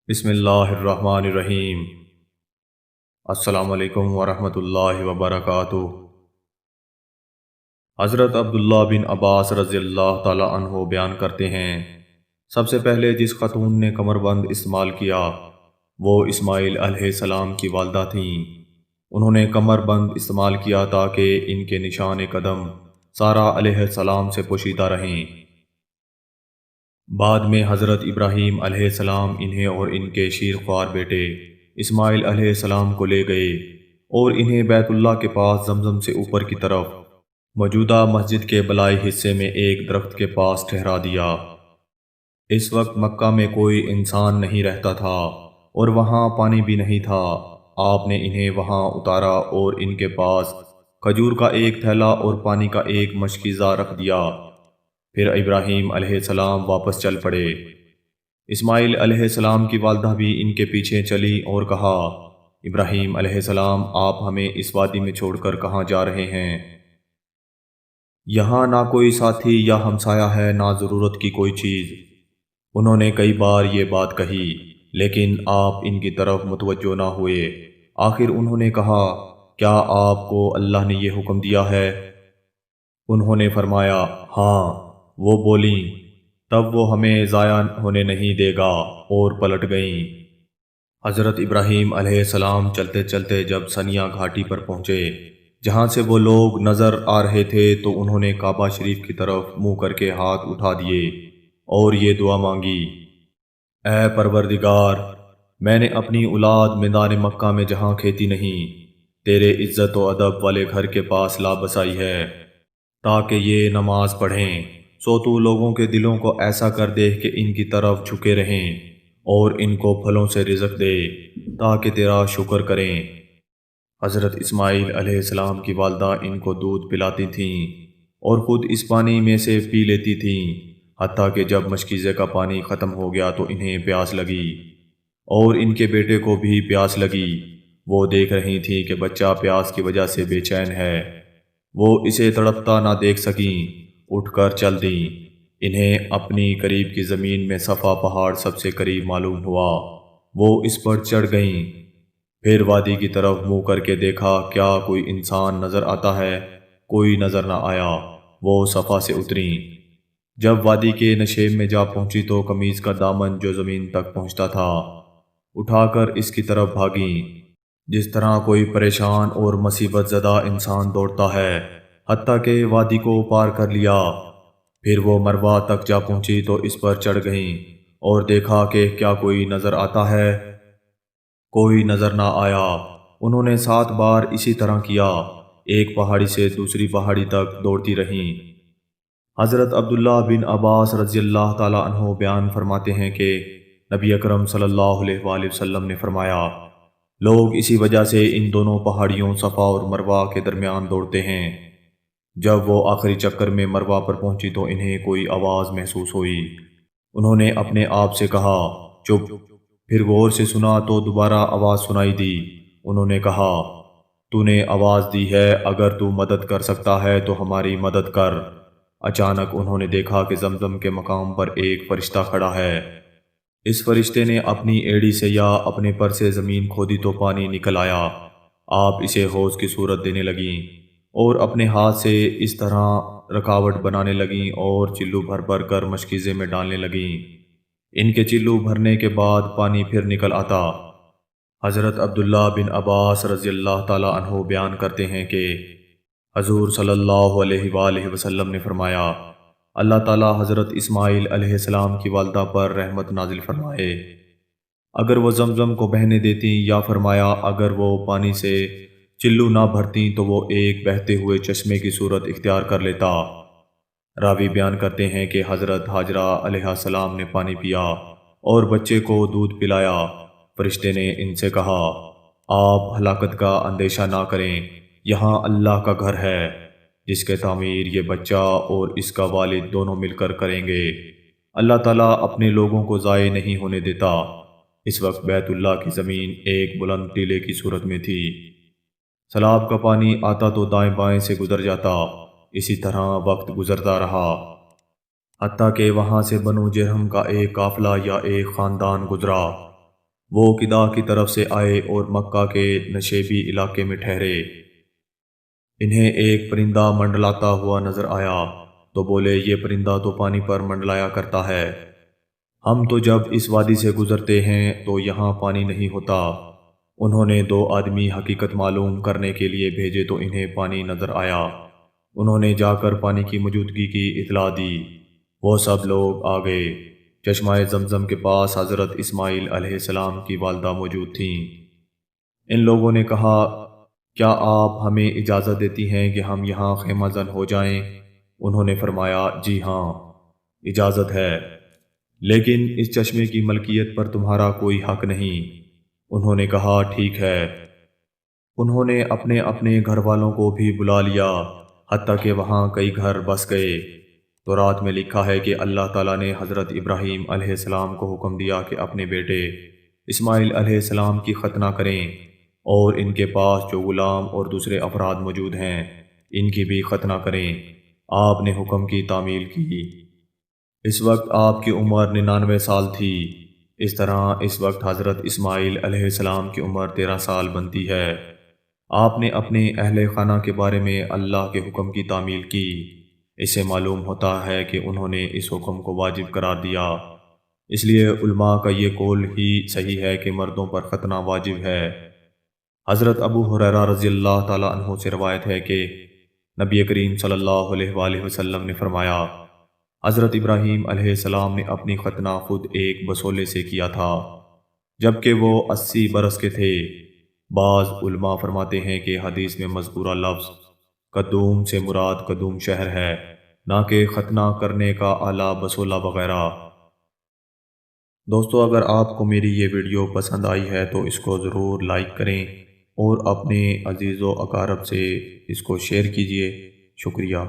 بسم اللہ الرحمن الرحیم۔ السلام علیکم ورحمۃ اللہ وبرکاتہ۔ حضرت عبداللہ بن عباس رضی اللہ تعالی عنہ بیان کرتے ہیں، سب سے پہلے جس خاتون نے کمر بند استعمال کیا وہ اسماعیل علیہ السلام کی والدہ تھیں۔ انہوں نے کمر بند استعمال کیا تاکہ ان کے نشان قدم سارہ علیہ السلام سے پوشیدہ رہیں۔ بعد میں حضرت ابراہیم علیہ السلام انہیں اور ان کے شیرخوار بیٹے اسماعیل علیہ السلام کو لے گئے اور انہیں بیت اللہ کے پاس زمزم سے اوپر کی طرف موجودہ مسجد کے بلائی حصے میں ایک درخت کے پاس ٹھہرا دیا۔ اس وقت مکہ میں کوئی انسان نہیں رہتا تھا اور وہاں پانی بھی نہیں تھا۔ آپ نے انہیں وہاں اتارا اور ان کے پاس کھجور کا ایک تھیلا اور پانی کا ایک مشکیزہ رکھ دیا۔ پھر ابراہیم علیہ السلام واپس چل پڑے۔ اسماعیل علیہ السلام کی والدہ بھی ان کے پیچھے چلی اور کہا، ابراہیم علیہ السلام، آپ ہمیں اس وادی میں چھوڑ کر کہاں جا رہے ہیں؟ یہاں نہ کوئی ساتھی یا ہمسایہ ہے، نہ ضرورت کی کوئی چیز۔ انہوں نے کئی بار یہ بات کہی لیکن آپ ان کی طرف متوجہ نہ ہوئے۔ آخر انہوں نے کہا، کیا آپ کو اللہ نے یہ حکم دیا ہے؟ انہوں نے فرمایا، ہاں۔ وہ بولیں، تب وہ ہمیں ضائع ہونے نہیں دے گا، اور پلٹ گئیں۔ حضرت ابراہیم علیہ السلام چلتے چلتے جب سنیا گھاٹی پر پہنچے جہاں سے وہ لوگ نظر آ رہے تھے تو انہوں نے کعبہ شریف کی طرف منہ کر کے ہاتھ اٹھا دیے اور یہ دعا مانگی، اے پروردگار، میں نے اپنی اولاد میدان مکہ میں جہاں کھیتی نہیں، تیرے عزت و ادب والے گھر کے پاس لا بسائی ہے تاکہ یہ نماز پڑھیں، سو تو لوگوں کے دلوں کو ایسا کر دے کہ ان کی طرف جھکے رہیں اور ان کو پھلوں سے رزق دے تاکہ تیرا شکر کریں۔ حضرت اسماعیل علیہ السلام کی والدہ ان کو دودھ پلاتی تھیں اور خود اس پانی میں سے پی لیتی تھیں، حتیٰ کہ جب مشکیزے کا پانی ختم ہو گیا تو انہیں پیاس لگی اور ان کے بیٹے کو بھی پیاس لگی۔ وہ دیکھ رہی تھیں کہ بچہ پیاس کی وجہ سے بے چین ہے، وہ اسے تڑپتا نہ دیکھ سکیں، اٹھ کر چل دیں۔ انہیں اپنی قریب کی زمین میں صفا پہاڑ سب سے قریب معلوم ہوا، وہ اس پر چڑھ گئیں۔ پھر وادی کی طرف منہ کر کے دیکھا، کیا کوئی انسان نظر آتا ہے؟ کوئی نظر نہ آیا۔ وہ صفا سے اتریں۔ جب وادی کے نشیب میں جا پہنچی تو قمیض کا دامن جو زمین تک پہنچتا تھا اٹھا کر اس کی طرف بھاگیں، جس طرح کوئی پریشان اور مصیبت زدہ انسان دوڑتا ہے، حتیٰ کہ وادی کو پار کر لیا۔ پھر وہ مروہ تک جا پہنچی تو اس پر چڑھ گئیں اور دیکھا کہ کیا کوئی نظر آتا ہے؟ کوئی نظر نہ آیا۔ انہوں نے 7 بار اسی طرح کیا، ایک پہاڑی سے دوسری پہاڑی تک دوڑتی رہیں۔ حضرت عبداللہ بن عباس رضی اللہ تعالی عنہ بیان فرماتے ہیں کہ نبی اکرم صلی اللہ علیہ وآلہ وسلم نے فرمایا، لوگ اسی وجہ سے ان دونوں پہاڑیوں صفا اور مروہ کے درمیان دوڑتے ہیں۔ جب وہ آخری چکر میں مروہ پر پہنچی تو انہیں کوئی آواز محسوس ہوئی۔ انہوں نے اپنے آپ سے کہا، چپ۔ پھر غور سے سنا تو دوبارہ آواز سنائی دی۔ انہوں نے کہا، تو نے آواز دی ہے، اگر تو مدد کر سکتا ہے تو ہماری مدد کر۔ اچانک انہوں نے دیکھا کہ زمزم کے مقام پر ایک فرشتہ کھڑا ہے۔ اس فرشتے نے اپنی ایڑی سے یا اپنے پر سے زمین کھودی تو پانی نکل آیا۔ آپ اسے حوض کی صورت دینے لگیں اور اپنے ہاتھ سے اس طرح رکاوٹ بنانے لگیں اور چلو بھر بھر کر مشکیزے میں ڈالنے لگیں۔ ان کے چلو بھرنے کے بعد پانی پھر نکل آتا۔ حضرت عبداللہ بن عباس رضی اللہ تعالی عنہ بیان کرتے ہیں کہ حضور صلی اللہ علیہ وآلہ وسلم نے فرمایا، اللہ تعالی حضرت اسماعیل علیہ السلام کی والدہ پر رحمت نازل فرمائے، اگر وہ زمزم کو بہنے دیتیں، یا فرمایا اگر وہ پانی سے چلو نہ بھرتیں تو وہ ایک بہتے ہوئے چشمے کی صورت اختیار کر لیتا۔ راوی بیان کرتے ہیں کہ حضرت حاجرہ علیہ السلام نے پانی پیا اور بچے کو دودھ پلایا۔ فرشتے نے ان سے کہا، آپ ہلاکت کا اندیشہ نہ کریں، یہاں اللہ کا گھر ہے جس کے تعمیر یہ بچہ اور اس کا والد دونوں مل کر کریں گے۔ اللہ تعالیٰ اپنے لوگوں کو ضائع نہیں ہونے دیتا۔ اس وقت بیت اللہ کی زمین ایک بلند ٹیلے کی صورت میں تھی۔ سیلاب کا پانی آتا تو دائیں بائیں سے گزر جاتا۔ اسی طرح وقت گزرتا رہا حتیٰ کہ وہاں سے بنو جرہم کا ایک قافلہ یا ایک خاندان گزرا۔ وہ قدا کی طرف سے آئے اور مکہ کے نشیبی علاقے میں ٹھہرے۔ انہیں ایک پرندہ منڈلاتا ہوا نظر آیا تو بولے، یہ پرندہ تو پانی پر منڈلایا کرتا ہے۔ ہم تو جب اس وادی سے گزرتے ہیں تو یہاں پانی نہیں ہوتا۔ انہوں نے 2 آدمی حقیقت معلوم کرنے کے لیے بھیجے تو انہیں پانی نظر آیا۔ انہوں نے جا کر پانی کی موجودگی کی اطلاع دی۔ وہ سب لوگ آ گئے۔ چشمہ زمزم کے پاس حضرت اسماعیل علیہ السلام کی والدہ موجود تھیں۔ ان لوگوں نے کہا، کیا آپ ہمیں اجازت دیتی ہیں کہ ہم یہاں خیمہ زن ہو جائیں؟ انہوں نے فرمایا، جی ہاں، اجازت ہے، لیکن اس چشمے کی ملکیت پر تمہارا کوئی حق نہیں۔ انہوں نے کہا، ٹھیک ہے۔ انہوں نے اپنے اپنے گھر والوں کو بھی بلا لیا، حتیٰ کہ وہاں کئی گھر بس گئے۔ تو رات میں لکھا ہے کہ اللہ تعالیٰ نے حضرت ابراہیم علیہ السلام کو حکم دیا کہ اپنے بیٹے اسماعیل علیہ السلام کی ختنہ کریں، اور ان کے پاس جو غلام اور دوسرے افراد موجود ہیں ان کی بھی ختنہ کریں۔ آپ نے حکم کی تعمیل کی۔ اس وقت آپ کی عمر 99 سال تھی۔ اس طرح اس وقت حضرت اسماعیل علیہ السلام کی عمر 13 سال بنتی ہے۔ آپ نے اپنے اہل خانہ کے بارے میں اللہ کے حکم کی تعمیل کی۔ اس سے معلوم ہوتا ہے کہ انہوں نے اس حکم کو واجب قرار دیا۔ اس لیے علماء کا یہ قول ہی صحیح ہے کہ مردوں پر ختنہ واجب ہے۔ حضرت ابو ہریرہ رضی اللہ تعالیٰ عنہ سے روایت ہے کہ نبی کریم صلی اللہ علیہ وآلہ وسلم نے فرمایا، حضرت ابراہیم علیہ السلام نے اپنی ختنہ خود ایک بسولے سے کیا تھا جبکہ وہ 80 برس کے تھے۔ بعض علماء فرماتے ہیں کہ حدیث میں مذکورہ لفظ قدوم سے مراد قدوم شہر ہے، نہ کہ ختنہ کرنے کا آلہ بسولہ وغیرہ۔ دوستو، اگر آپ کو میری یہ ویڈیو پسند آئی ہے تو اس کو ضرور لائک کریں اور اپنے عزیز و اقارب سے اس کو شیئر کیجیے۔ شکریہ۔